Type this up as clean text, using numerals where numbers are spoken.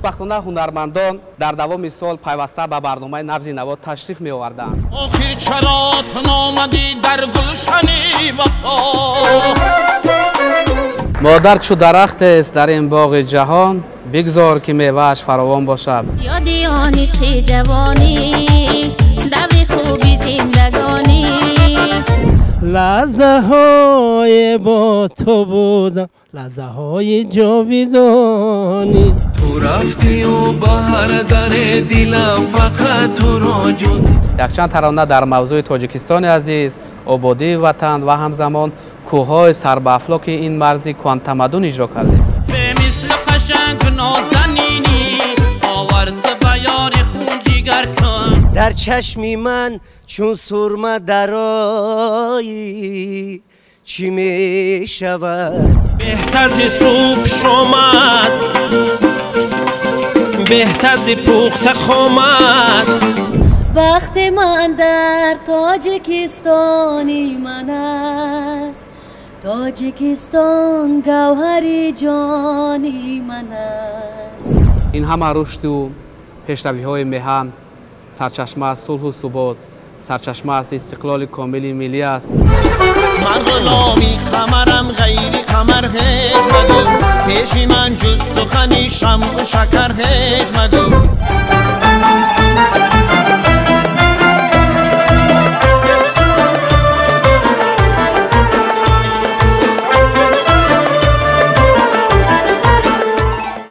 خوشبختانه هنرمندان در دوامی سال پیوسته به برنامه نبض نواد تشریف می آوردند. آخر چرا تو نامدی در گلشنی وفا؟ مادر چو درخت است در این باغ جهان، بگذار که میوه‌اش فراوان باشد. یادی آنش جوانی، دور خوبی زندگانی، لحظه های با تو بودم، لحظه های جاویدانی. تو رفتی و بهر در دلم فقط تو را جز. یک چند ترانه در موضوع تاجیکستان عزیز، آبادی وطن و همزمان کوههای سربافلاک این مرزی کوانتمدون اجرا کردیم. به مثل قشنگ نازنینی آورد به یار خون جگر کن. در چشمی من چون سرمه درایی چی می شود؟ بهتر ز صبح شامد، بهتر ز پخت خامد. وقت من در تاجیکستانی من است، تاجیکستان گوهری جانی من است. این همه رشد و پیشروی‌های میهن سرچشمه از صلح و ثبات، سرچشمه از استقلال کامل ملی است. من غلامی قمرم، غیر قمر هیچ مدو، پیش من جز سخنی شمع و شکر هیچ مدو.